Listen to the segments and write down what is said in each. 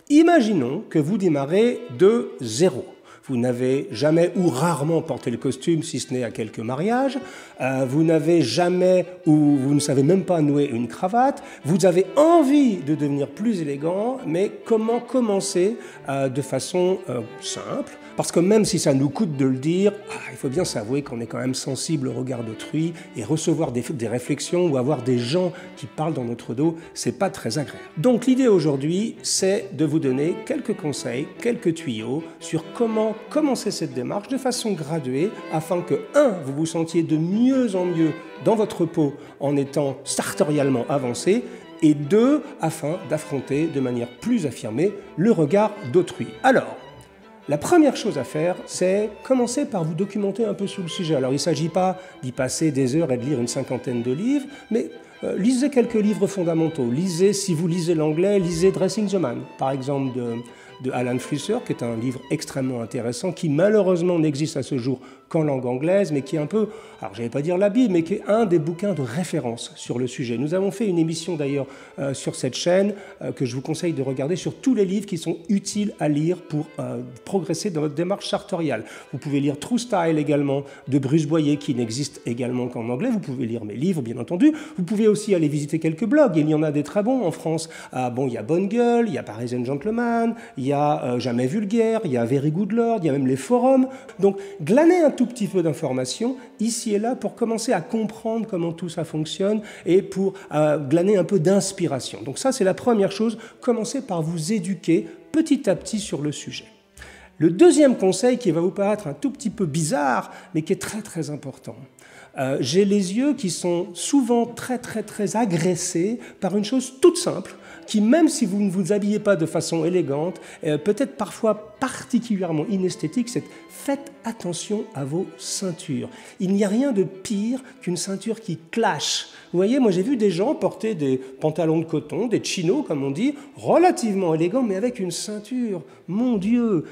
Imaginons que vous démarrez de zéro. Vous n'avez jamais ou rarement porté le costume, si ce n'est à quelques mariages. Vous n'avez jamais ou vous ne savez même pas nouer une cravate. Vous avez envie de devenir plus élégant, mais comment commencer de façon simple? Parce que même si ça nous coûte de le dire, il faut bien s'avouer qu'on est quand même sensible au regard d'autrui et recevoir des réflexions ou avoir des gens qui parlent dans notre dos, c'est pas très agréable. Donc l'idée aujourd'hui, c'est de vous donner quelques conseils, quelques tuyaux sur comment commencer cette démarche de façon graduée afin que, vous vous sentiez de mieux en mieux dans votre peau en étant sartorialement avancé, et 2, afin d'affronter de manière plus affirmée le regard d'autrui. Alors, la première chose à faire, c'est commencer par vous documenter un peu sur le sujet. Alors, il ne s'agit pas d'y passer des heures et de lire une cinquantaine de livres, mais lisez quelques livres fondamentaux. Lisez, si vous lisez l'anglais, lisez Dressing the Man, par exemple, de Alan Flusser, qui est un livre extrêmement intéressant, qui malheureusement n'existe à ce jour qu'en langue anglaise, mais qui est un peu, alors je ne vais pas dire la Bible, mais qui est un des bouquins de référence sur le sujet. Nous avons fait une émission d'ailleurs sur cette chaîne que je vous conseille de regarder sur tous les livres qui sont utiles à lire pour progresser dans votre démarche sartoriale. Vous pouvez lire True Style également de Bruce Boyer, qui n'existe également qu'en anglais. Vous pouvez lire mes livres, bien entendu. Vous pouvez aussi aller visiter quelques blogs. Il y en a des très bons en France. Bon, il y a Bonne Gueule, il y a Parisian Gentleman, il y a Jamais Vulgaire, il y a Very Good Lord, il y a même les forums. Donc, glanez un tout petit peu d'informations ici et là pour commencer à comprendre comment tout ça fonctionne et pour glaner un peu d'inspiration. Donc ça, c'est la première chose. Commencez par vous éduquer petit à petit sur le sujet. Le deuxième conseil qui va vous paraître un tout petit peu bizarre, mais qui est très très important. J'ai les yeux qui sont souvent très agressés par une chose toute simple, qui même si vous ne vous habillez pas de façon élégante, peut-être parfois particulièrement inesthétique, c'est faites attention à vos ceintures. Il n'y a rien de pire qu'une ceinture qui clash. Vous voyez, moi j'ai vu des gens porter des pantalons de coton, des chinos comme on dit, relativement élégants, mais avec une ceinture, mon Dieu,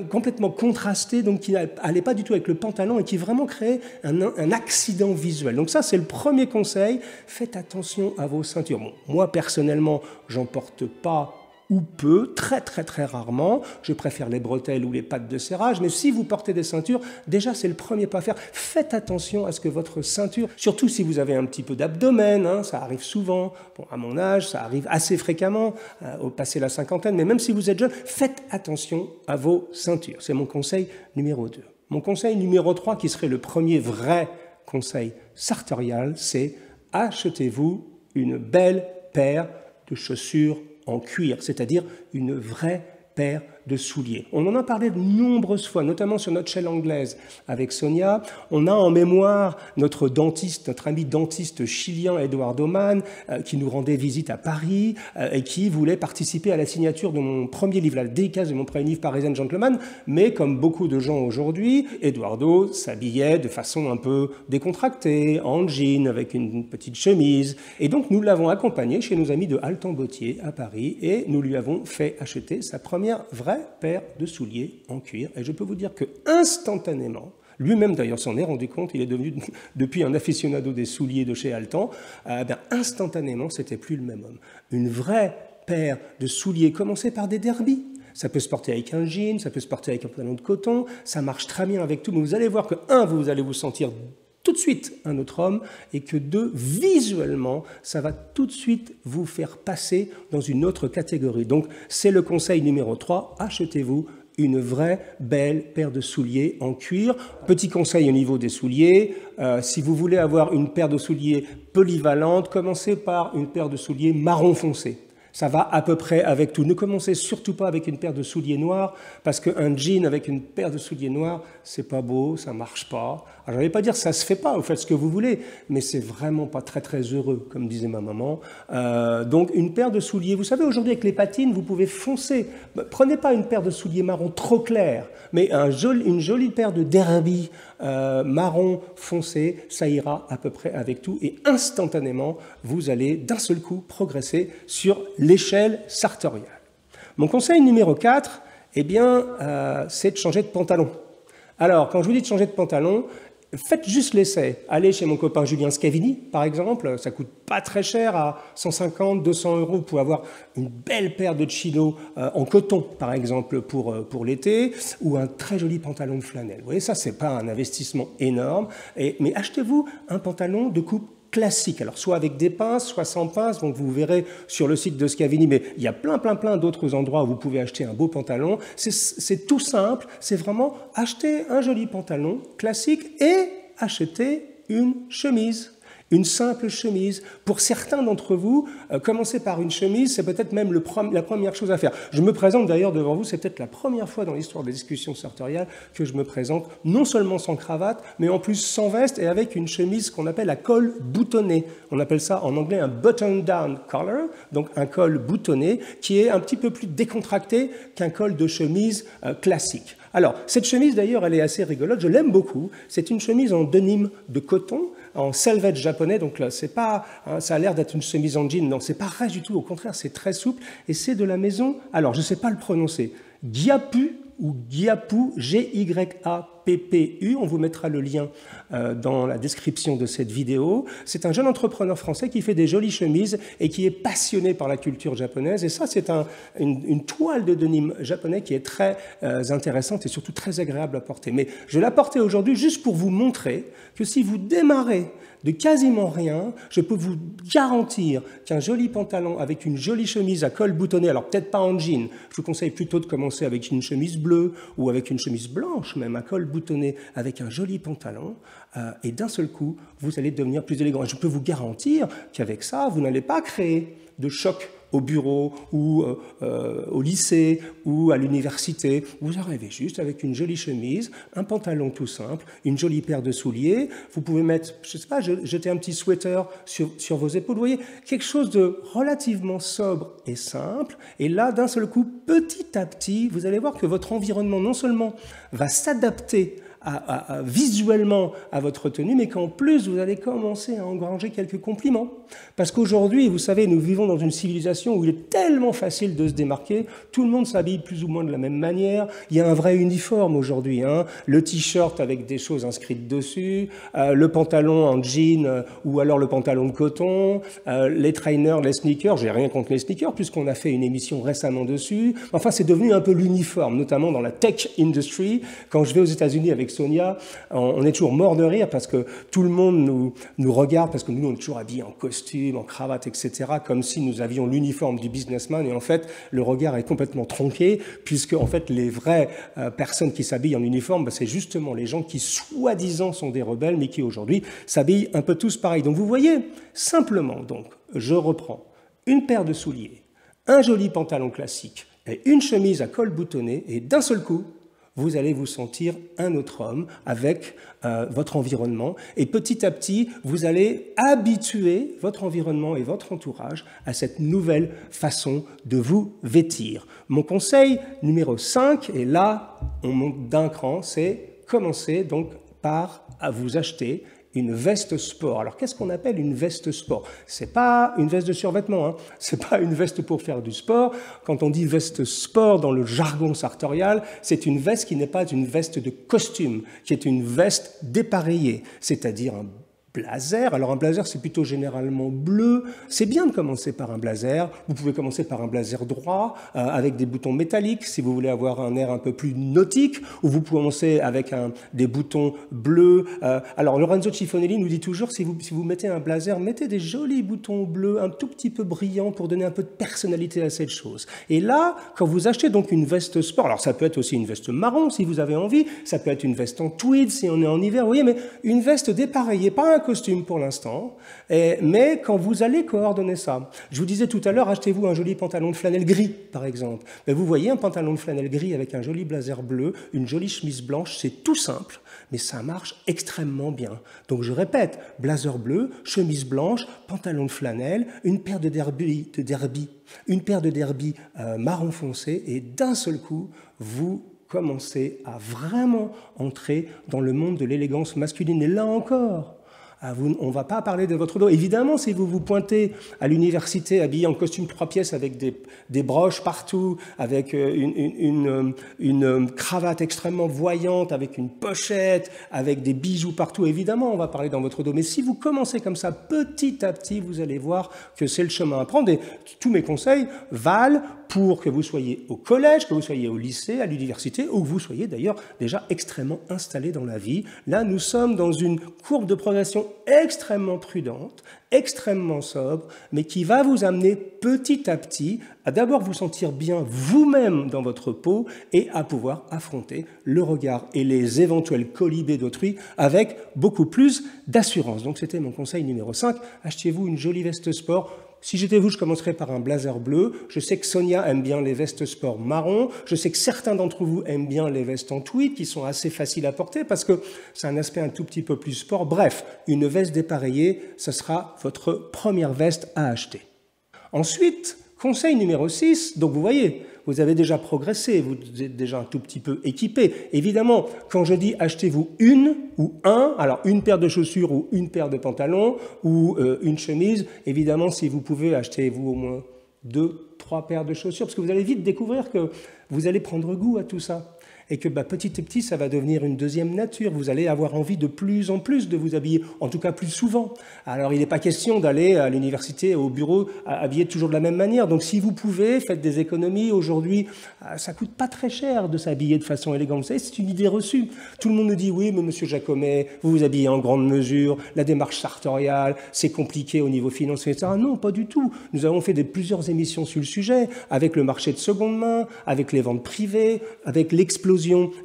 complètement contrastée, donc qui n'allait pas du tout avec le pantalon et qui vraiment créait un accident visuel. Donc ça, c'est le premier conseil, faites attention à vos ceintures. Bon, moi personnellement, j'en porte pas ou peu, très rarement. Je préfère les bretelles ou les pattes de serrage, mais si vous portez des ceintures, déjà c'est le premier pas à faire. Faites attention à ce que votre ceinture, surtout si vous avez un petit peu d'abdomen, ça arrive souvent, bon, à mon âge, ça arrive assez fréquemment, au passé la cinquantaine, mais même si vous êtes jeune, faites attention à vos ceintures. C'est mon conseil numéro 2. Mon conseil numéro 3, qui serait le premier vrai conseil sartorial, c'est achetez-vous une belle paire de chaussures en cuir, c'est-à-dire une vraie paire de souliers. On en a parlé de nombreuses fois, notamment sur notre chaîne anglaise avec Sonia. On a en mémoire notre dentiste, notre ami dentiste chilien Eduardo Mann, qui nous rendait visite à Paris et qui voulait participer à la signature de mon premier livre, la dédicace de mon premier livre Parisian Gentleman. Mais comme beaucoup de gens aujourd'hui, Eduardo s'habillait de façon un peu décontractée, en jean, avec une petite chemise. Et donc nous l'avons accompagné chez nos amis de Alten-Bottier à Paris et nous lui avons fait acheter sa première vraie paire de souliers en cuir. Et je peux vous dire que instantanément, lui-même d'ailleurs s'en est rendu compte, il est devenu depuis un aficionado des souliers de chez Alten, instantanément c'était plus le même homme. Une vraie paire de souliers, commencez par des derbies. Ça peut se porter avec un jean, ça peut se porter avec un pantalon de coton, ça marche très bien avec tout, mais vous allez voir que, vous allez vous sentir tout de suite un autre homme, et que 2, visuellement, ça va tout de suite vous faire passer dans une autre catégorie. Donc, c'est le conseil numéro 3, achetez-vous une vraie belle paire de souliers en cuir. Petit conseil au niveau des souliers, si vous voulez avoir une paire de souliers polyvalente, commencez par une paire de souliers marron foncé. Ça va à peu près avec tout. Ne commencez surtout pas avec une paire de souliers noirs, parce qu'un jean avec une paire de souliers noirs, c'est pas beau, ça marche pas. Alors, je ne vais pas dire que ça se fait pas, vous faites ce que vous voulez, mais c'est vraiment pas très heureux, comme disait ma maman. Donc, une paire de souliers, vous savez, aujourd'hui avec les patines, vous pouvez foncer. Prenez pas une paire de souliers marron trop clair, mais une jolie paire de derby marron foncé, ça ira à peu près avec tout, et instantanément, vous allez d'un seul coup progresser sur l'échelle sartoriale. Mon conseil numéro 4, c'est de changer de pantalon. Alors, quand je vous dis de changer de pantalon, Faites juste l'essai. Allez chez mon copain Julien Scavini, par exemple. Ça coûte pas très cher, à 150, 200 euros. Vous pouvez avoir une belle paire de chinos en coton, par exemple, pour l'été, ou un très joli pantalon de flanelle. Vous voyez, ça, c'est pas un investissement énorme. Mais achetez-vous un pantalon de coupe classique. Alors, soit avec des pinces, soit sans pinces. Donc, vous verrez sur le site de Scavini. Mais il y a plein d'autres endroits où vous pouvez acheter un beau pantalon. C'est tout simple. C'est vraiment acheter un joli pantalon classique et acheter une chemise. Une simple chemise. Pour certains d'entre vous, commencer par une chemise, c'est peut-être même la première chose à faire. Je me présente d'ailleurs devant vous, c'est peut-être la première fois dans l'histoire des discussions sartoriales que je me présente non seulement sans cravate, mais en plus sans veste et avec une chemise qu'on appelle à col boutonné. On appelle ça en anglais un button-down collar, donc un col boutonné qui est un petit peu plus décontracté qu'un col de chemise classique. Alors, cette chemise d'ailleurs, elle est assez rigolote, je l'aime beaucoup. C'est une chemise en denim de coton, en selvedge japonais, donc là, c'est pas, hein, ça a l'air d'être une chemise en jean, non, c'est pas vrai du tout, au contraire, c'est très souple, et c'est de la maison, alors je ne sais pas le prononcer, Gyapu ou Gyapu, G-Y-A-P-P-U, on vous mettra le lien dans la description de cette vidéo. C'est un jeune entrepreneur français qui fait des jolies chemises et qui est passionné par la culture japonaise, et ça, c'est une toile de denim japonais qui est très intéressante et surtout très agréable à porter. Mais je l'ai portée aujourd'hui juste pour vous montrer que si vous démarrez de quasiment rien, je peux vous garantir qu'un joli pantalon avec une jolie chemise à col boutonné, alors peut-être pas en jean, je vous conseille plutôt de commencer avec une chemise bleue ou avec une chemise blanche même à col boutonné avec un joli pantalon, et d'un seul coup, vous allez devenir plus élégant. Et je peux vous garantir qu'avec ça, vous n'allez pas créer de choc au bureau ou au lycée ou à l'université. Vous arrivez juste avec une jolie chemise, un pantalon tout simple, une jolie paire de souliers. Vous pouvez mettre, je ne sais pas, jeter un petit sweater sur vos épaules. Vous voyez, quelque chose de relativement sobre et simple. Et là, d'un seul coup, petit à petit, vous allez voir que votre environnement non seulement va s'adapter visuellement à votre tenue, mais qu'en plus, vous allez commencer à engranger quelques compliments. Parce qu'aujourd'hui, vous savez, nous vivons dans une civilisation où il est tellement facile de se démarquer, tout le monde s'habille plus ou moins de la même manière, il y a un vrai uniforme aujourd'hui, hein. Le t-shirt avec des choses inscrites dessus, le pantalon en jean ou alors le pantalon de coton, les trainers, les sneakers, j'ai rien contre les sneakers puisqu'on a fait une émission récemment dessus, enfin c'est devenu un peu l'uniforme, notamment dans la tech industry. Quand je vais aux États-Unis avec Sonia, on est toujours mort de rire parce que tout le monde nous regarde, parce que nous, on est toujours habillés en costume, en cravate, etc., comme si nous avions l'uniforme du businessman, et en fait, le regard est complètement tronqué, puisque en fait, les vraies personnes qui s'habillent en uniforme, c'est justement les gens qui, soi-disant, sont des rebelles, mais qui, aujourd'hui, s'habillent un peu tous pareil. Donc, vous voyez, simplement, donc, je reprends une paire de souliers, un joli pantalon classique et une chemise à col boutonné, et d'un seul coup, vous allez vous sentir un autre homme avec votre environnement, et petit à petit, vous allez habituer votre environnement et votre entourage à cette nouvelle façon de vous vêtir. Mon conseil numéro 5, et là, on monte d'un cran, c'est commencer donc par à vous acheter une veste sport. Alors, qu'est-ce qu'on appelle une veste sport? C'est pas une veste de survêtement, hein. C'est pas une veste pour faire du sport. Quand on dit veste sport dans le jargon sartorial, c'est une veste qui n'est pas une veste de costume, qui est une veste dépareillée, c'est-à-dire un blazer. Alors un blazer, c'est plutôt généralement bleu. C'est bien de commencer par un blazer. Vous pouvez commencer par un blazer droit, avec des boutons métalliques, si vous voulez avoir un air un peu plus nautique, ou vous pouvez commencer avec des boutons bleus. Alors Lorenzo Cifonelli nous dit toujours, si vous mettez un blazer, mettez des jolis boutons bleus, un tout petit peu brillants, pour donner un peu de personnalité à cette chose. Et là, quand vous achetez donc une veste sport, alors ça peut être aussi une veste marron, si vous avez envie, ça peut être une veste en tweed, si on est en hiver, vous voyez, mais une veste dépareillée, pas un costume pour l'instant, mais quand vous allez coordonner ça. Je vous disais tout à l'heure, achetez-vous un joli pantalon de flanelle gris, par exemple. Mais vous voyez un pantalon de flanelle gris avec un joli blazer bleu, une jolie chemise blanche, c'est tout simple, mais ça marche extrêmement bien. Donc je répète, blazer bleu, chemise blanche, pantalon de flanelle, une paire de derby marron foncé, et d'un seul coup, vous commencez à vraiment entrer dans le monde de l'élégance masculine. Et là encore, On ne va pas parler de votre dos. Évidemment, si vous vous pointez à l'université habillé en costume 3 pièces avec des broches partout, avec une cravate extrêmement voyante, avec une pochette, avec des bijoux partout, évidemment, on va parler dans votre dos. Mais si vous commencez comme ça, petit à petit, vous allez voir que c'est le chemin à prendre. Et tous mes conseils valent pour que vous soyez au collège, que vous soyez au lycée, à l'université, ou que vous soyez d'ailleurs déjà extrêmement installé dans la vie. Là, nous sommes dans une courbe de progression extrêmement prudente, extrêmement sobre, mais qui va vous amener petit à petit à d'abord vous sentir bien vous-même dans votre peau et à pouvoir affronter le regard et les éventuels colibés d'autrui avec beaucoup plus d'assurance. Donc c'était mon conseil numéro 5, achetez-vous une jolie veste sport. Si j'étais vous, je commencerais par un blazer bleu. Je sais que Sonia aime bien les vestes sport marron. Je sais que certains d'entre vous aiment bien les vestes en tweed qui sont assez faciles à porter parce que c'est un aspect un tout petit peu plus sport. Bref, une veste dépareillée, ce sera votre première veste à acheter. Ensuite, conseil numéro 6, donc vous voyez, vous avez déjà progressé, vous êtes déjà un tout petit peu équipé. Évidemment, quand je dis achetez-vous une ou un, alors une paire de chaussures ou une paire de pantalons ou une chemise, évidemment, si vous pouvez, achetez-vous au moins 2, 3 paires de chaussures, parce que vous allez vite découvrir que vous allez prendre goût à tout ça. Et que petit à petit, ça va devenir une deuxième nature. Vous allez avoir envie de plus en plus de vous habiller, en tout cas plus souvent. Alors, il n'est pas question d'aller à l'université, au bureau, habiller toujours de la même manière. Donc, si vous pouvez, faites des économies. Aujourd'hui, ça coûte pas très cher de s'habiller de façon élégante. Vous savez, c'est une idée reçue. Tout le monde nous dit, oui, mais monsieur Jacomet, vous vous habillez en grande mesure, la démarche sartoriale, c'est compliqué au niveau financier, etc. Non, pas du tout. Nous avons fait plusieurs émissions sur le sujet, avec le marché de seconde main, avec les ventes privées, avec l'explosion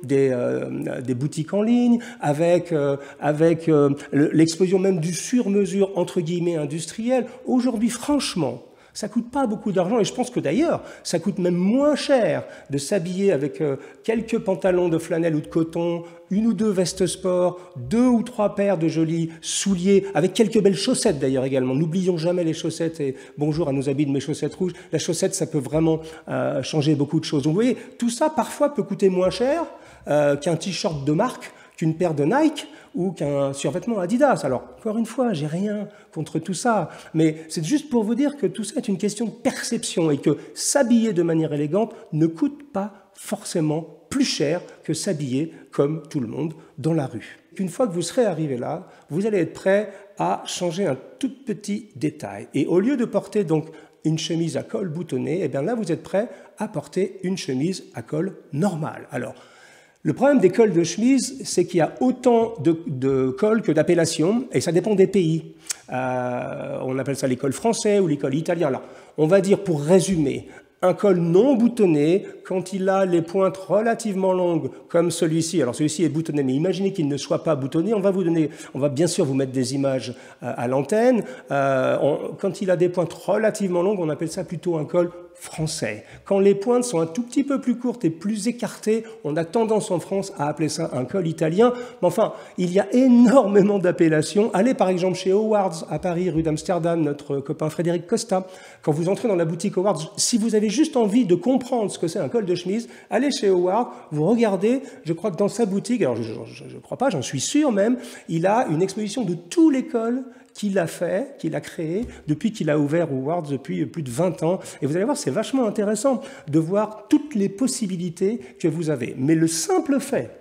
des boutiques en ligne, avec l'explosion même du sur-mesure, entre guillemets, industriel. Aujourd'hui, franchement, ça coûte pas beaucoup d'argent et je pense que d'ailleurs, ça coûte même moins cher de s'habiller avec quelques pantalons de flanelle ou de coton, une ou deux vestes sport, 2 ou 3 paires de jolis souliers, avec quelques belles chaussettes d'ailleurs également. N'oublions jamais les chaussettes et bonjour à nos amis de mes chaussettes rouges. La chaussette, ça peut vraiment changer beaucoup de choses. Donc vous voyez, tout ça parfois peut coûter moins cher qu'un t-shirt de marque, qu'une paire de Nike ou qu'un survêtement Adidas. Alors, encore une fois, j'ai rien contre tout ça, mais c'est juste pour vous dire que tout ça est une question de perception et que s'habiller de manière élégante ne coûte pas forcément plus cher que s'habiller comme tout le monde dans la rue. Une fois que vous serez arrivé là, vous allez être prêt à changer un tout petit détail. Et au lieu de porter donc une chemise à col boutonné, eh bien là, vous êtes prêt à porter une chemise à col normal. Alors, le problème des cols de chemise, c'est qu'il y a autant de cols que d'appellations, et ça dépend des pays. On appelle ça les cols français ou les cols italiens. Alors, on va dire, pour résumer, un col non boutonné, quand il a les pointes relativement longues, comme celui-ci, alors celui-ci est boutonné, mais imaginez qu'il ne soit pas boutonné, on va bien sûr vous mettre des images à l'antenne. Quand il a des pointes relativement longues, on appelle ça plutôt un col français. Quand les pointes sont un tout petit peu plus courtes et plus écartées, on a tendance en France à appeler ça un col italien. Mais enfin, il y a énormément d'appellations. Allez par exemple chez Howards à Paris, rue d'Amsterdam, notre copain Frédéric Costa. Quand vous entrez dans la boutique Howards, si vous avez juste envie de comprendre ce que c'est un col de chemise, allez chez Howard, vous regardez, je crois que dans sa boutique, alors je ne crois pas, j'en suis sûr même, il a une exposition de tous les cols qu'il a fait, qu'il a créé, depuis qu'il a ouvert Howards depuis plus de 20 ans. Et vous allez voir, c'est vachement intéressant de voir toutes les possibilités que vous avez. Mais le simple fait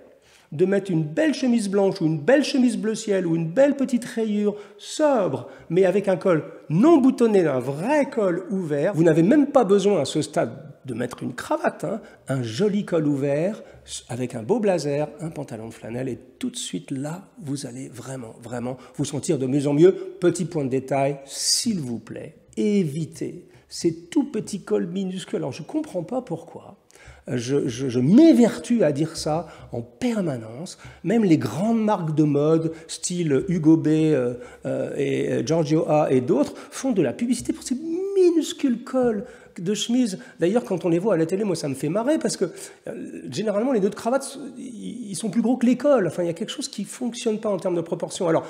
de mettre une belle chemise blanche ou une belle chemise bleu ciel ou une belle petite rayure sobre, mais avec un col non boutonné, un vrai col ouvert, vous n'avez même pas besoin à ce stade de mettre une cravate, hein, un joli col ouvert avec un beau blazer, un pantalon de flanelle et tout de suite là, vous allez vraiment vous sentir de mieux en mieux. Petit point de détail, s'il vous plaît, évitez ces tout petits cols minuscules. Alors je ne comprends pas pourquoi. Je m'évertue à dire ça en permanence. Même les grandes marques de mode, style Hugo B et Giorgio A et d'autres, font de la publicité pour ces minuscules cols de chemise. D'ailleurs, quand on les voit à la télé, moi, ça me fait marrer parce que généralement, les nœuds de cravate, ils sont plus gros que les cols. Enfin, il y a quelque chose qui ne fonctionne pas en termes de proportion. Alors,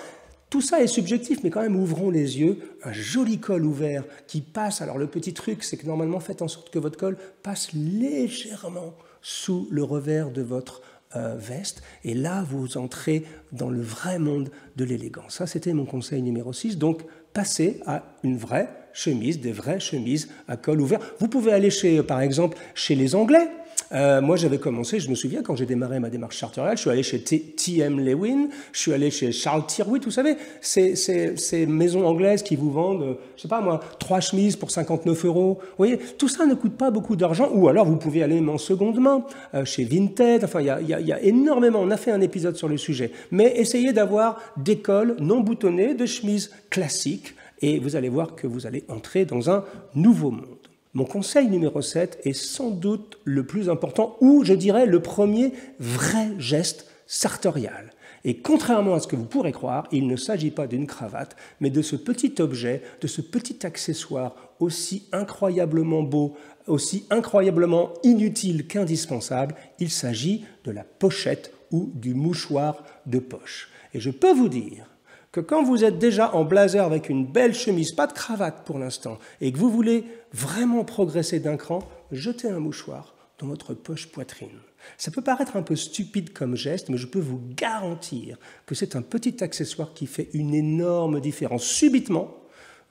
tout ça est subjectif, mais quand même, ouvrons les yeux. Un joli col ouvert qui passe. Alors, le petit truc, c'est que normalement, faites en sorte que votre col passe légèrement sous le revers de votre veste, et là, vous entrez dans le vrai monde de l'élégance. Ça, c'était mon conseil numéro 6, donc passez à une vraie chemise, des vraies chemises à col ouvert. Vous pouvez aller, par exemple, chez les Anglais. Moi, j'avais commencé, je me souviens, quand j'ai démarré ma démarche sartoriale, je suis allé chez T.M. Lewin, je suis allé chez Charles Tyrwhitt, vous savez, ces maisons anglaises qui vous vendent, je sais pas moi, 3 chemises pour 59 €. Vous voyez, tout ça ne coûte pas beaucoup d'argent, ou alors vous pouvez aller en seconde main, chez Vinted, enfin, il y a énormément, on a fait un épisode sur le sujet, mais essayez d'avoir des cols non boutonnés, de chemises classiques, et vous allez voir que vous allez entrer dans un nouveau monde. Mon conseil numéro 7 est sans doute le plus important, ou je dirais le premier vrai geste sartorial. Et contrairement à ce que vous pourrez croire, il ne s'agit pas d'une cravate, mais de ce petit objet, de ce petit accessoire aussi incroyablement beau, aussi incroyablement inutile qu'indispensable. Il s'agit de la pochette ou du mouchoir de poche. Et je peux vous dire que quand vous êtes déjà en blazer avec une belle chemise, pas de cravate pour l'instant, et que vous voulez vraiment progresser d'un cran, jetez un mouchoir dans votre poche poitrine. Ça peut paraître un peu stupide comme geste, mais je peux vous garantir que c'est un petit accessoire qui fait une énorme différence. Subitement,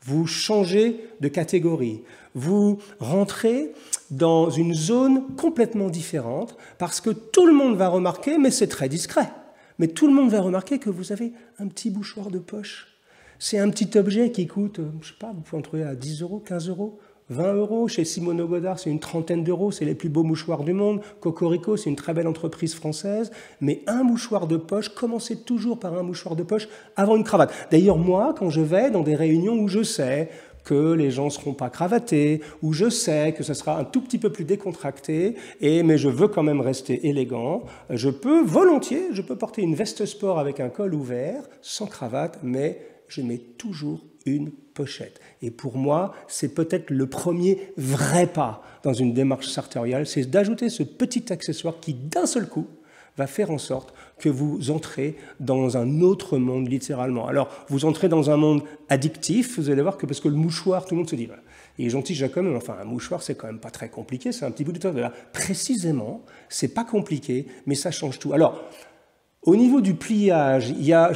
vous changez de catégorie, vous rentrez dans une zone complètement différente, parce que tout le monde va remarquer, mais c'est très discret. Mais tout le monde va remarquer que vous avez un petit mouchoir de poche. C'est un petit objet qui coûte, je sais pas, vous pouvez en trouver à 10 €, 15 €, 20 €. Chez Simono Godard, c'est une trentaine d'euros. C'est les plus beaux mouchoirs du monde. Cocorico, c'est une très belle entreprise française. Mais un mouchoir de poche, commencez toujours par un mouchoir de poche avant une cravate. D'ailleurs, moi, quand je vais dans des réunions où je sais que les gens ne seront pas cravatés, où je sais que ce sera un tout petit peu plus décontracté, mais je veux quand même rester élégant, je peux porter une veste sport avec un col ouvert, sans cravate, mais je mets toujours une pochette. Et pour moi, c'est peut-être le premier vrai pas dans une démarche sartoriale, c'est d'ajouter ce petit accessoire qui, d'un seul coup, va faire en sorte que vous entrez dans un autre monde, littéralement. Alors, vous entrez dans un monde addictif, vous allez voir que parce que le mouchoir, tout le monde se dit, il est gentil Jacob, mais enfin, un mouchoir, c'est quand même pas très compliqué, c'est un petit bout de temps. Là, précisément, c'est pas compliqué, mais ça change tout. Alors, au niveau du pliage, il y a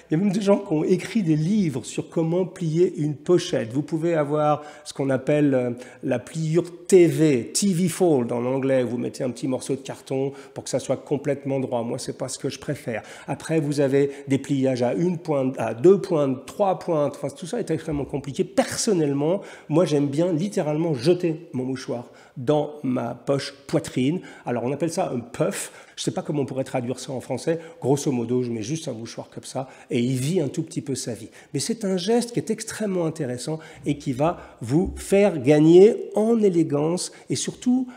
même des gens qui ont écrit des livres sur comment plier une pochette. Vous pouvez avoir ce qu'on appelle la pliure TV fold en anglais. Vous mettez un petit morceau de carton pour que ça soit complètement droit. Moi, c'est pas ce que je préfère. Après, vous avez des pliages à 1 pointe, à 2 pointes, 3 pointes. Enfin, tout ça est extrêmement compliqué. Personnellement, moi, j'aime bien littéralement jeter mon mouchoir dans ma poche poitrine. Alors, on appelle ça un puff. Je ne sais pas comment on pourrait traduire ça en français. Grosso modo, je mets juste un mouchoir comme ça et il vit un tout petit peu sa vie. Mais c'est un geste qui est extrêmement intéressant et qui va vous faire gagner en élégance et surtout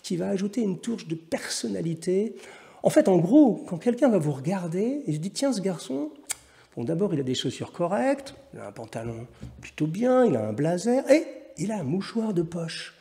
qui va ajouter une touche de personnalité. En fait, en gros, quand quelqu'un va vous regarder et je dis « Tiens, ce garçon, bon, d'abord, il a des chaussures correctes, il a un pantalon plutôt bien, il a un blazer et il a un mouchoir de poche. »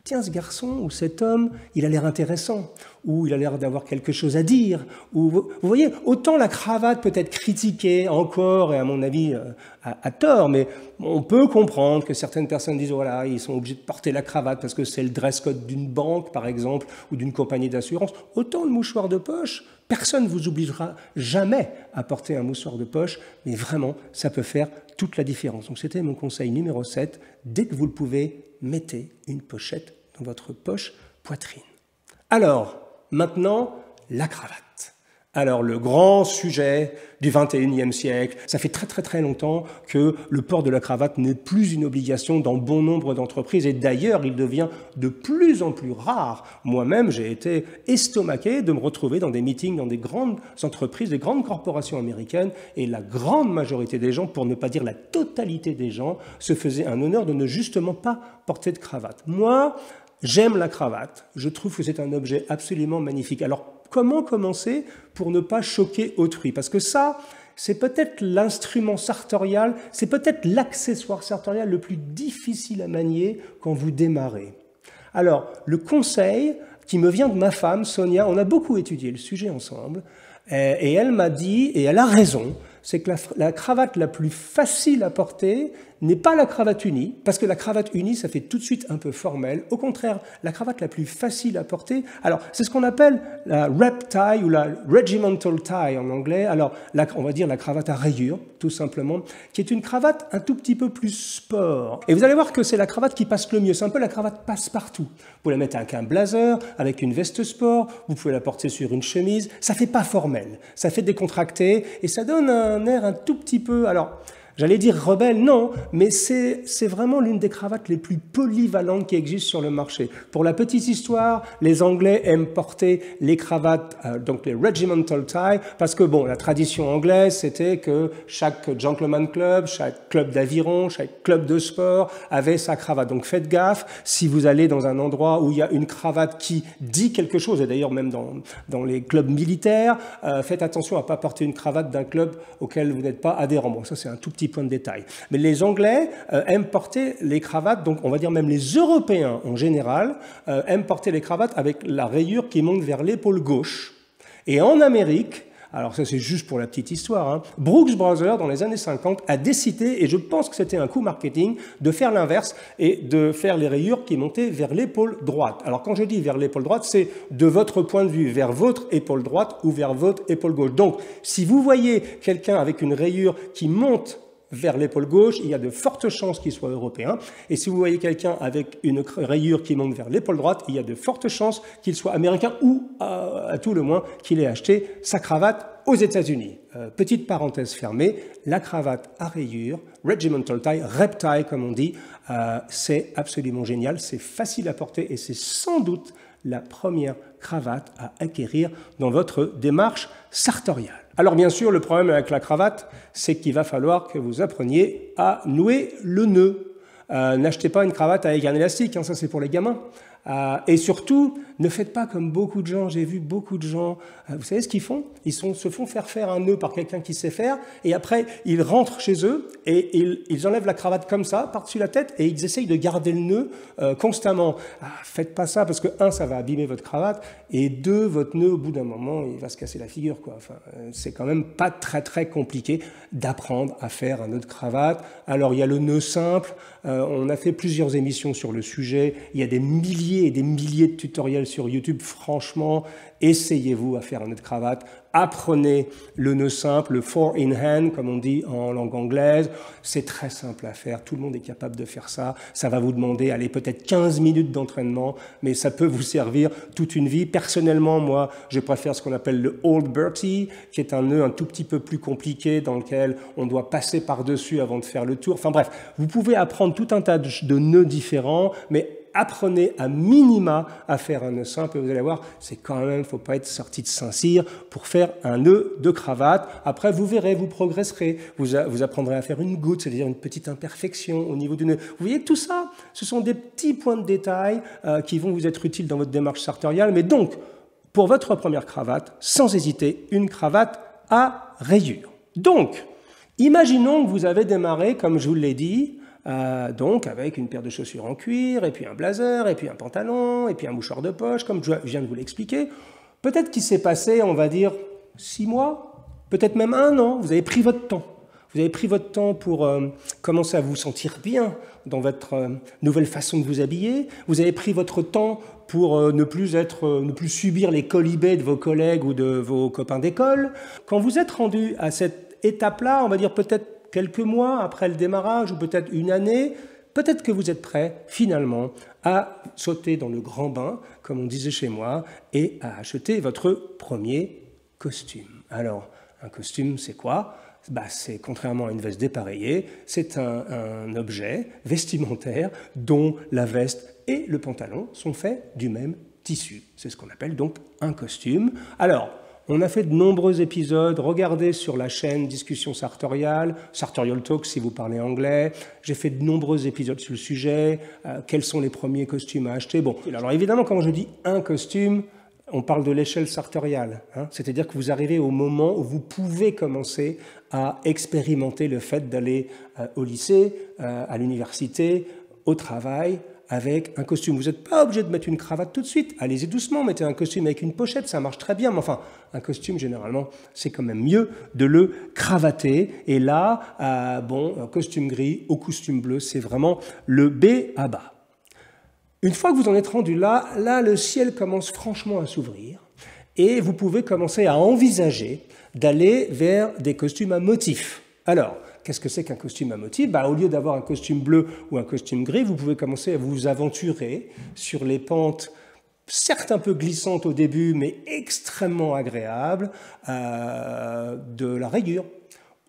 Tiens, ce garçon ou cet homme, il a l'air intéressant, ou il a l'air d'avoir quelque chose à dire. Ou, vous voyez, autant la cravate peut être critiquée encore, et à mon avis à tort, mais on peut comprendre que certaines personnes disent, voilà, ils sont obligés de porter la cravate parce que c'est le dress code d'une banque, par exemple, ou d'une compagnie d'assurance. Autant le mouchoir de poche, personne ne vous obligera jamais à porter un mouchoir de poche, mais vraiment, ça peut faire toute la différence. Donc c'était mon conseil numéro 7, dès que vous le pouvez, mettez une pochette dans votre poche poitrine. Alors, maintenant, la cravate. Alors, le grand sujet du XXIe siècle, ça fait très très très longtemps que le port de la cravate n'est plus une obligation dans bon nombre d'entreprises et d'ailleurs, il devient de plus en plus rare. Moi-même, j'ai été estomaqué de me retrouver dans des meetings dans des grandes entreprises, des grandes corporations américaines et la grande majorité des gens, pour ne pas dire la totalité des gens, se faisaient un honneur de ne justement pas porter de cravate. Moi, j'aime la cravate. Je trouve que c'est un objet absolument magnifique. Alors, comment commencer pour ne pas choquer autrui? Parce que ça, c'est peut-être l'instrument sartorial, c'est peut-être l'accessoire sartorial le plus difficile à manier quand vous démarrez. Alors, le conseil qui me vient de ma femme, Sonia, on a beaucoup étudié le sujet ensemble, et elle m'a dit, et elle a raison, c'est que la cravate la plus facile à porter, n'est pas la cravate unie, parce que la cravate unie, ça fait tout de suite un peu formel. Au contraire, la cravate la plus facile à porter, alors c'est ce qu'on appelle la rep tie ou la regimental tie en anglais, alors on va dire la cravate à rayures, tout simplement, qui est une cravate un tout petit peu plus sport. Et vous allez voir que c'est la cravate qui passe le mieux, c'est un peu la cravate passe-partout. Vous pouvez la mettre avec un blazer, avec une veste sport, vous pouvez la porter sur une chemise, ça fait pas formel, ça fait décontracté, et ça donne un air un tout petit peu, alors j'allais dire rebelle, non, mais c'est vraiment l'une des cravates les plus polyvalentes qui existent sur le marché. Pour la petite histoire, les Anglais aiment porter les cravates, donc les regimental tie, parce que bon, la tradition anglaise, c'était que chaque gentleman club, chaque club d'aviron, chaque club de sport avait sa cravate. Donc faites gaffe, si vous allez dans un endroit où il y a une cravate qui dit quelque chose, et d'ailleurs même dans les clubs militaires, faites attention à ne pas porter une cravate d'un club auquel vous n'êtes pas adhérent. Bon, ça c'est un tout petit point de détail. Mais les Anglais aiment porter les cravates, donc on va dire même les Européens en général, aiment porter les cravates avec la rayure qui monte vers l'épaule gauche. Et en Amérique, alors ça c'est juste pour la petite histoire, hein, Brooks Brothers dans les années 50 a décidé, et je pense que c'était un coup marketing, de faire l'inverse et de faire les rayures qui montaient vers l'épaule droite. Alors quand je dis vers l'épaule droite, c'est de votre point de vue, vers votre épaule droite ou vers votre épaule gauche. Donc si vous voyez quelqu'un avec une rayure qui monte vers l'épaule gauche, il y a de fortes chances qu'il soit européen. Et si vous voyez quelqu'un avec une rayure qui monte vers l'épaule droite, il y a de fortes chances qu'il soit américain ou, à tout le moins, qu'il ait acheté sa cravate aux États-Unis. Petite parenthèse fermée, la cravate à rayures, regimental tie, rep tie comme on dit, c'est absolument génial, c'est facile à porter et c'est sans doute la première cravate à acquérir dans votre démarche sartoriale. Alors bien sûr, le problème avec la cravate, c'est qu'il va falloir que vous appreniez à nouer le nœud. N'achetez pas une cravate avec un élastique, hein, ça c'est pour les gamins. Et surtout, ne faites pas comme beaucoup de gens, j'ai vu beaucoup de gens, vous savez ce qu'ils font? Ils se font faire un nœud par quelqu'un qui sait faire, et après ils rentrent chez eux, et ils enlèvent la cravate comme ça, par-dessus la tête, et ils essayent de garder le nœud constamment. Faites pas ça, parce que un, ça va abîmer votre cravate, et deux, votre nœud, au bout d'un moment, il va se casser la figure, quoi. Enfin, c'est quand même pas très très compliqué d'apprendre à faire un nœud de cravate. Alors il y a le nœud simple, on a fait plusieurs émissions sur le sujet, il y a des milliers et des milliers de tutoriels sur YouTube. Franchement, essayez-vous à faire un nœud de cravate, apprenez le nœud simple, le four in hand, comme on dit en langue anglaise. C'est très simple à faire, tout le monde est capable de faire ça. Ça va vous demander, allez, peut-être 15 minutes d'entraînement, mais ça peut vous servir toute une vie. Personnellement, moi, je préfère ce qu'on appelle le Old Bertie, qui est un nœud un tout petit peu plus compliqué, dans lequel on doit passer par-dessus avant de faire le tour. Enfin bref, vous pouvez apprendre tout un tas de nœuds différents, mais apprenez à minima à faire un nœud simple, et vous allez voir, c'est quand même, il ne faut pas être sorti de Saint-Cyr pour faire un nœud de cravate. Après, vous verrez, vous progresserez, vous apprendrez à faire une goutte, c'est-à-dire une petite imperfection au niveau du nœud. Vous voyez, tout ça, ce sont des petits points de détail qui vont vous être utiles dans votre démarche sartoriale. Mais donc, pour votre première cravate, sans hésiter, une cravate à rayures. Donc, imaginons que vous avez démarré, comme je vous l'ai dit, donc avec une paire de chaussures en cuir, et puis un blazer, et puis un pantalon, et puis un mouchoir de poche, comme je viens de vous l'expliquer. Peut-être qu'il s'est passé, on va dire, 6 mois, peut-être même 1 an, vous avez pris votre temps. Vous avez pris votre temps pour commencer à vous sentir bien dans votre nouvelle façon de vous habiller. Vous avez pris votre temps pour ne plus subir les colibés de vos collègues ou de vos copains d'école. Quand vous êtes rendu à cette étape-là, on va dire peut-être quelques mois après le démarrage, ou peut-être une année, peut-être que vous êtes prêt, finalement, à sauter dans le grand bain, comme on disait chez moi, et à acheter votre premier costume. Alors, un costume, c'est quoi? C'est, contrairement à une veste dépareillée, c'est un objet vestimentaire dont la veste et le pantalon sont faits du même tissu. C'est ce qu'on appelle donc un costume. Alors, on a fait de nombreux épisodes, regardez sur la chaîne Discussion Sartoriale, Sartorial Talk si vous parlez anglais, j'ai fait de nombreux épisodes sur le sujet, quels sont les premiers costumes à acheter. Bon, alors évidemment quand je dis un costume, on parle de l'échelle sartoriale, hein, c'est-à-dire que vous arrivez au moment où vous pouvez commencer à expérimenter le fait d'aller au lycée, à l'université, au travail, avec un costume. Vous n'êtes pas obligé de mettre une cravate tout de suite. Allez-y doucement, mettez un costume avec une pochette, ça marche très bien. Mais enfin, un costume, généralement, c'est quand même mieux de le cravater. Et là, bon, un costume gris au costume bleu, c'est vraiment le B à bas. Une fois que vous en êtes rendu là, le ciel commence franchement à s'ouvrir et vous pouvez commencer à envisager d'aller vers des costumes à motifs. Alors, qu'est-ce que c'est qu'un costume à motifs? Au lieu d'avoir un costume bleu ou un costume gris, vous pouvez commencer à vous aventurer sur les pentes, certes un peu glissantes au début, mais extrêmement agréables, de la rayure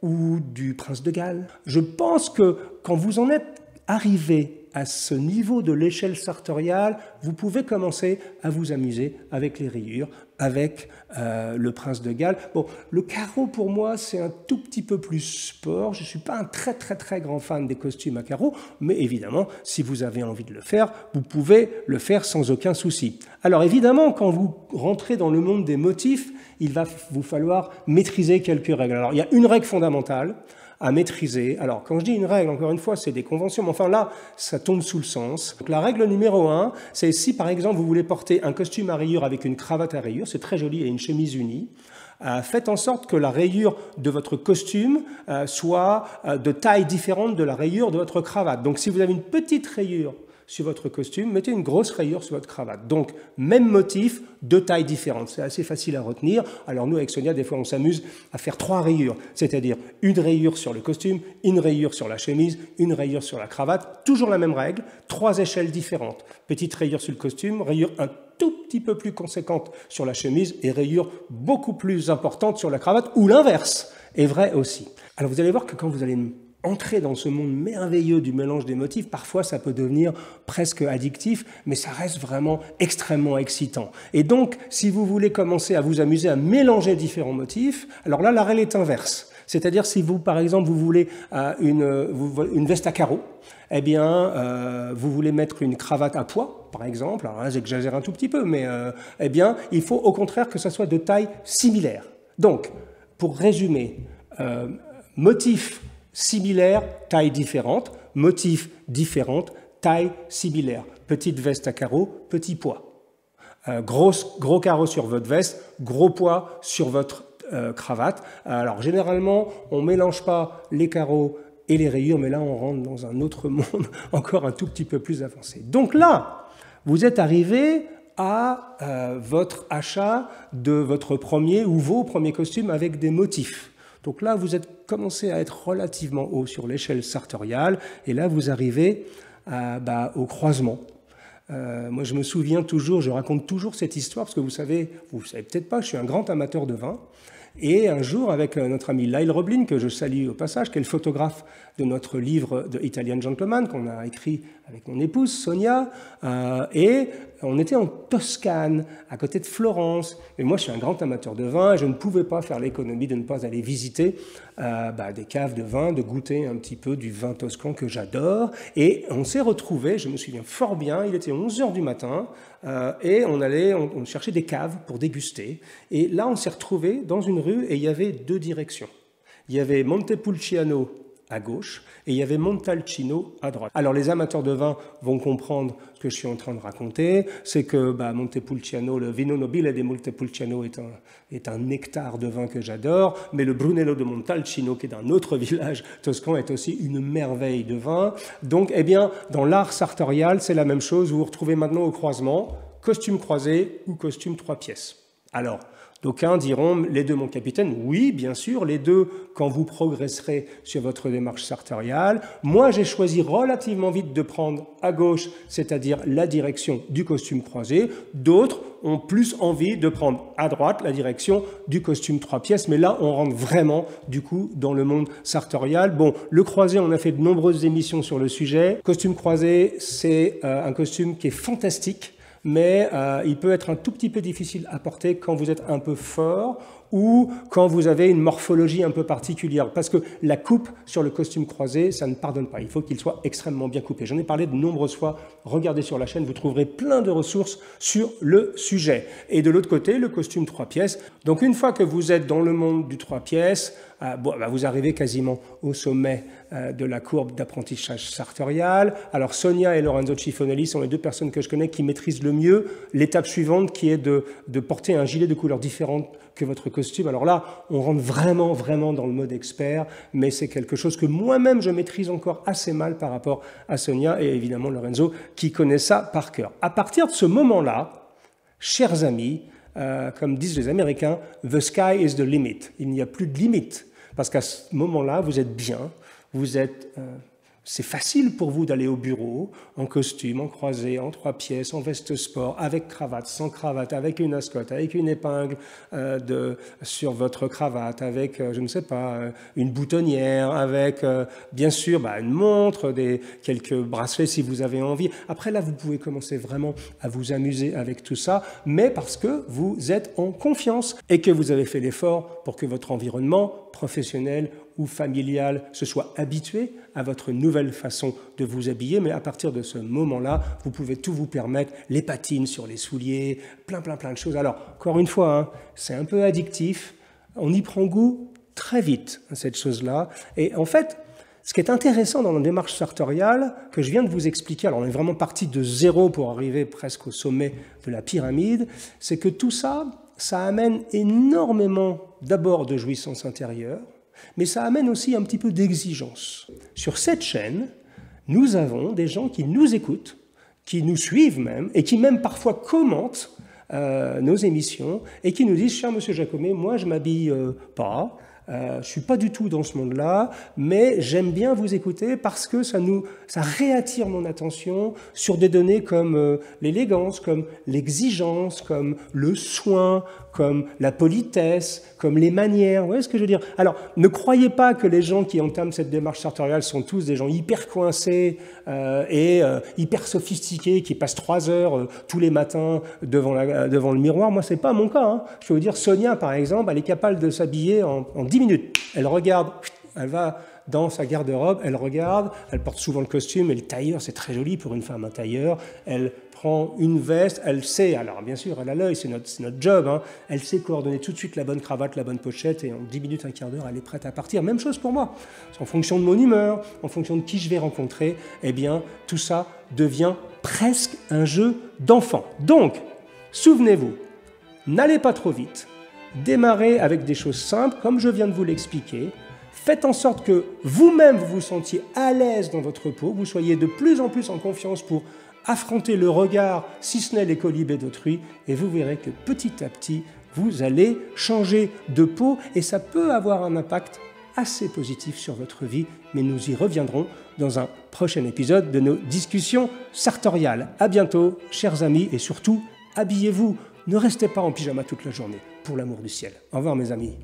ou du prince de Galles. Je pense que quand vous en êtes arrivé à ce niveau de l'échelle sartoriale, vous pouvez commencer à vous amuser avec les rayures, avec le prince de Galles. Bon, le carreau, pour moi, c'est un tout petit peu plus sport. Je ne suis pas un très grand fan des costumes à carreaux, mais évidemment, si vous avez envie de le faire, vous pouvez le faire sans aucun souci. Alors évidemment, quand vous rentrez dans le monde des motifs, il va vous falloir maîtriser quelques règles. Alors il y a une règle fondamentale à maîtriser. Alors, quand je dis une règle, encore une fois, c'est des conventions, mais enfin là, ça tombe sous le sens. Donc, la règle numéro 1, c'est si, par exemple, vous voulez porter un costume à rayures avec une cravate à rayures, c'est très joli, et une chemise unie, faites en sorte que la rayure de votre costume soit de taille différente de la rayure de votre cravate. Donc, si vous avez une petite rayure sur votre costume, mettez une grosse rayure sur votre cravate. Donc, même motif, deux tailles différentes. C'est assez facile à retenir. Alors nous, avec Sonia, des fois, on s'amuse à faire 3 rayures, c'est-à-dire une rayure sur le costume, une rayure sur la chemise, une rayure sur la cravate. Toujours la même règle, 3 échelles différentes. Petite rayure sur le costume, rayure un tout petit peu plus conséquente sur la chemise et rayure beaucoup plus importante sur la cravate, ou l'inverse est vrai aussi. Alors vous allez voir que quand vous allez entrer dans ce monde merveilleux du mélange des motifs, parfois ça peut devenir presque addictif, mais ça reste vraiment extrêmement excitant. Et donc, si vous voulez commencer à vous amuser à mélanger différents motifs, alors là, la règle est inverse. C'est-à-dire, si vous, par exemple, vous voulez une veste à carreaux, eh bien, vous voulez mettre une cravate à pois, par exemple, alors là, j'exagère un tout petit peu, mais eh bien, il faut au contraire que ça soit de taille similaire. Donc, pour résumer, motif similaire, taille différente, motifs différentes, taille similaire. Petite veste à carreaux, petit pois. Gros carreau sur votre veste, gros pois sur votre cravate. Alors généralement, on ne mélange pas les carreaux et les rayures, mais là on rentre dans un autre monde encore un tout petit peu plus avancé. Donc là, vous êtes arrivé à votre achat de votre premier ou vos premiers costumes avec des motifs. Donc là, vous êtes commencé à être relativement haut sur l'échelle sartoriale, et là, vous arrivez au croisement. Moi, je me souviens toujours, je raconte toujours cette histoire, parce que vous savez peut-être pas, je suis un grand amateur de vin, et un jour, avec notre ami Lyle Roblin, que je salue au passage, qui est le photographe de notre livre de Italian Gentleman, qu'on a écrit avec mon épouse, Sonia, et on était en Toscane, à côté de Florence. Et moi, je suis un grand amateur de vin, et je ne pouvais pas faire l'économie de ne pas aller visiter des caves de vin, de goûter un petit peu du vin toscan que j'adore. Et on s'est retrouvés, je me souviens fort bien, il était 11h du matin, et on cherchait des caves pour déguster. Et là, on s'est retrouvés dans une rue, et il y avait 2 directions. Il y avait Montepulciano à gauche, et il y avait Montalcino à droite. Alors les amateurs de vin vont comprendre ce que je suis en train de raconter, c'est que Montepulciano, le Vino Nobile de Montepulciano est un nectar de vin que j'adore, mais le Brunello de Montalcino, qui est d'un autre village toscan, est aussi une merveille de vin. Donc, eh bien, dans l'art sartorial, c'est la même chose, vous vous retrouvez maintenant au croisement, costume croisé ou costume 3 pièces. Alors, d'aucuns diront, les 2, mon capitaine, oui, bien sûr, les 2, quand vous progresserez sur votre démarche sartoriale. Moi, j'ai choisi relativement vite de prendre à gauche, c'est-à-dire la direction du costume croisé. D'autres ont plus envie de prendre à droite la direction du costume 3 pièces, mais là, on rentre vraiment, du coup, dans le monde sartorial. Bon, le croisé, on a fait de nombreuses émissions sur le sujet. Costume croisé, c'est un costume qui est fantastique, mais il peut être un tout petit peu difficile à porter quand vous êtes un peu fort ou quand vous avez une morphologie un peu particulière. Parce que la coupe sur le costume croisé, ça ne pardonne pas. Il faut qu'il soit extrêmement bien coupé. J'en ai parlé de nombreuses fois. Regardez sur la chaîne, vous trouverez plein de ressources sur le sujet. Et de l'autre côté, le costume 3 pièces. Donc une fois que vous êtes dans le monde du 3 pièces, vous arrivez quasiment au sommet de la courbe d'apprentissage sartorial. Alors Sonia et Lorenzo Cifonelli sont les deux personnes que je connais qui maîtrisent le mieux l'étape suivante qui est de porter un gilet de couleur différente que votre costume. Alors là, on rentre vraiment dans le mode expert, mais c'est quelque chose que moi-même je maîtrise encore assez mal par rapport à Sonia et évidemment Lorenzo qui connaît ça par cœur. À partir de ce moment-là, chers amis, comme disent les Américains, the sky is the limit. Il n'y a plus de limite parce qu'à ce moment-là, vous êtes bien, c'est facile pour vous d'aller au bureau, en costume, en croisé, en 3 pièces, en veste sport, avec cravate, sans cravate, avec une ascotte, avec une épingle sur votre cravate, avec, je ne sais pas, une boutonnière, avec, bien sûr, une montre, quelques bracelets si vous avez envie. Après, là, vous pouvez commencer vraiment à vous amuser avec tout ça, mais parce que vous êtes en confiance et que vous avez fait l'effort pour que votre environnement professionnel ou familial se soit habitué à votre nouvelle façon de vous habiller, mais à partir de ce moment-là, vous pouvez tout vous permettre, les patines sur les souliers, plein de choses. Alors, encore une fois, c'est un peu addictif, on y prend goût très vite, cette chose-là, et en fait, ce qui est intéressant dans la démarche sartoriale, que je viens de vous expliquer, alors on est vraiment parti de zéro pour arriver presque au sommet de la pyramide, c'est que tout ça, ça amène énormément d'abord de jouissance intérieure, mais ça amène aussi un petit peu d'exigence. Sur cette chaîne, nous avons des gens qui nous écoutent, qui nous suivent même, et qui même parfois commentent nos émissions, et qui nous disent « Cher Monsieur Jacomet, moi je ne m'habille pas, je ne suis pas du tout dans ce monde-là, mais j'aime bien vous écouter parce que ça réattire mon attention sur des données comme l'élégance, comme l'exigence, comme le soin, comme la politesse, comme les manières. Vous voyez ce que je veux dire? Alors, ne croyez pas que les gens qui entament cette démarche sartoriale sont tous des gens hyper coincés et hyper sophistiqués qui passent 3 heures tous les matins devant le miroir. Moi, ce n'est pas mon cas. Je peux vous dire, Sonia, par exemple, elle est capable de s'habiller en 10 minutes. Elle regarde, elle va dans sa garde-robe, elle regarde, elle porte souvent le costume et le tailleur, c'est très joli pour une femme, un tailleur. Elle prend une veste, elle sait, alors bien sûr, elle a l'œil, c'est notre job, elle sait coordonner tout de suite la bonne cravate, la bonne pochette, et en 10 minutes, un quart d'heure, elle est prête à partir. Même chose pour moi. En fonction de mon humeur, en fonction de qui je vais rencontrer, eh bien, tout ça devient presque un jeu d'enfant. Donc, souvenez-vous, n'allez pas trop vite, démarrez avec des choses simples, comme je viens de vous l'expliquer. Faites en sorte que vous-même vous sentiez à l'aise dans votre peau, vous soyez de plus en plus en confiance pour affronter le regard, si ce n'est les colibés d'autrui, et vous verrez que petit à petit, vous allez changer de peau, et ça peut avoir un impact assez positif sur votre vie, mais nous y reviendrons dans un prochain épisode de nos discussions sartoriales. À bientôt, chers amis, et surtout, habillez-vous, ne restez pas en pyjama toute la journée, pour l'amour du ciel. Au revoir mes amis.